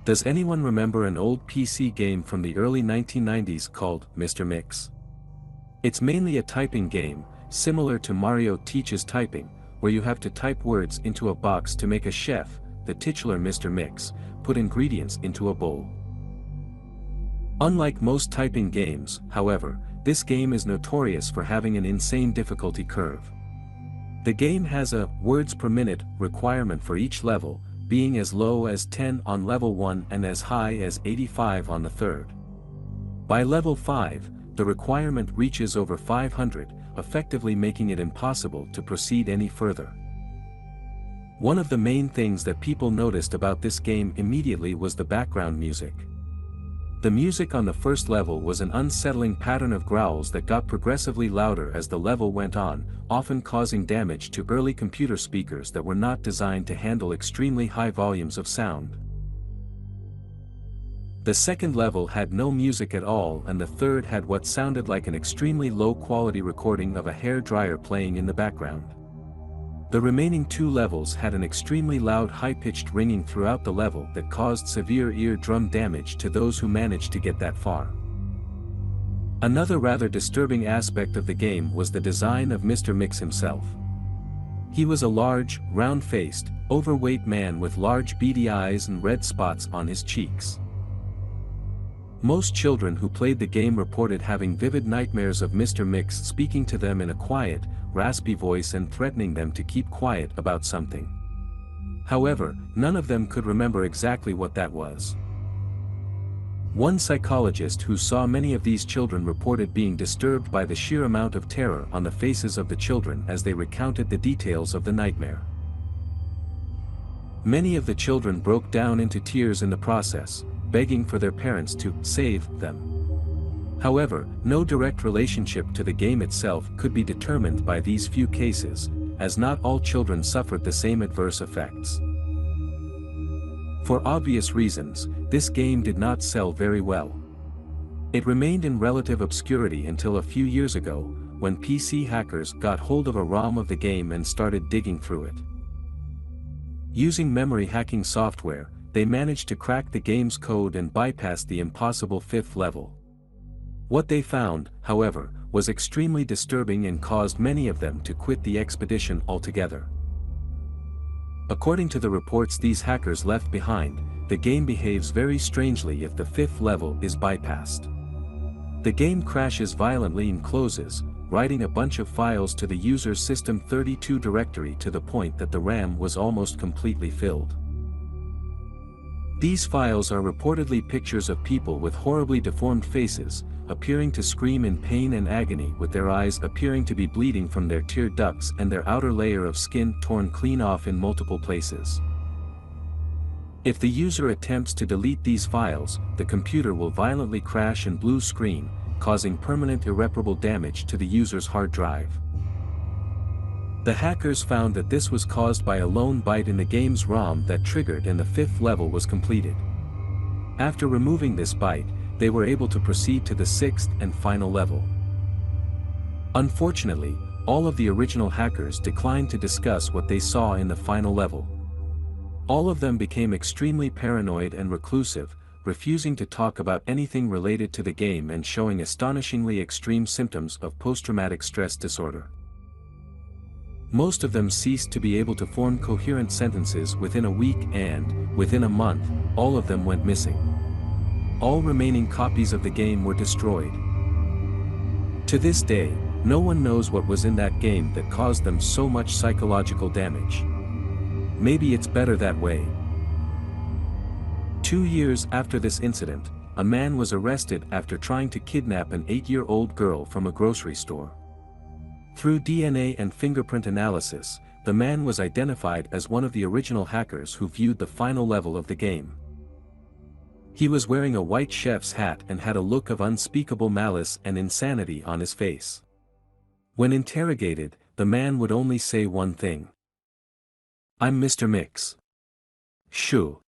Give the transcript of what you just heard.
Does anyone remember an old PC game from the early 1990s called Mr. Mix? It's mainly a typing game, similar to Mario Teaches Typing, where you have to type words into a box to make a chef, the titular Mr. Mix, put ingredients into a bowl. Unlike most typing games, however, this game is notorious for having an insane difficulty curve. The game has a words per minute requirement for each level, being as low as 10 on level 1 and as high as 85 on the third. By level 5, the requirement reaches over 500, effectively making it impossible to proceed any further. One of the main things that people noticed about this game immediately was the background music. The music on the first level was an unsettling pattern of growls that got progressively louder as the level went on, often causing damage to early computer speakers that were not designed to handle extremely high volumes of sound. The second level had no music at all, and the third had what sounded like an extremely low-quality recording of a hair dryer playing in the background. The remaining two levels had an extremely loud high-pitched ringing throughout the level that caused severe eardrum damage to those who managed to get that far. Another rather disturbing aspect of the game was the design of Mr. Mix himself. He was a large, round-faced, overweight man with large beady eyes and red spots on his cheeks. Most children who played the game reported having vivid nightmares of Mr. Mix speaking to them in a quiet, raspy voice and threatening them to keep quiet about something. However, none of them could remember exactly what that was. One psychologist who saw many of these children reported being disturbed by the sheer amount of terror on the faces of the children as they recounted the details of the nightmare. Many of the children broke down into tears in the process, begging for their parents to save them. However, no direct relationship to the game itself could be determined by these few cases, as not all children suffered the same adverse effects. For obvious reasons, this game did not sell very well. It remained in relative obscurity until a few years ago, when PC hackers got hold of a ROM of the game and started digging through it. Using memory hacking software, they managed to crack the game's code and bypass the impossible fifth level. What they found, however, was extremely disturbing and caused many of them to quit the expedition altogether. According to the reports these hackers left behind, the game behaves very strangely if the fifth level is bypassed. The game crashes violently and closes, writing a bunch of files to the user's System32 directory to the point that the RAM was almost completely filled. These files are reportedly pictures of people with horribly deformed faces, appearing to scream in pain and agony with their eyes appearing to be bleeding from their tear ducts and their outer layer of skin torn clean off in multiple places. If the user attempts to delete these files, the computer will violently crash and blue screen, causing permanent irreparable damage to the user's hard drive. The hackers found that this was caused by a lone byte in the game's ROM that triggered and the fifth level was completed. After removing this byte, they were able to proceed to the sixth and final level. Unfortunately, all of the original hackers declined to discuss what they saw in the final level. All of them became extremely paranoid and reclusive, refusing to talk about anything related to the game and showing astonishingly extreme symptoms of post-traumatic stress disorder. Most of them ceased to be able to form coherent sentences within a week and, within a month, all of them went missing. All remaining copies of the game were destroyed. To this day, no one knows what was in that game that caused them so much psychological damage. Maybe it's better that way. 2 years after this incident, a man was arrested after trying to kidnap an 8-year-old girl from a grocery store. Through DNA and fingerprint analysis, the man was identified as one of the original hackers who viewed the final level of the game. He was wearing a white chef's hat and had a look of unspeakable malice and insanity on his face. When interrogated, the man would only say one thing. "I'm Mr. Mix." Shoo.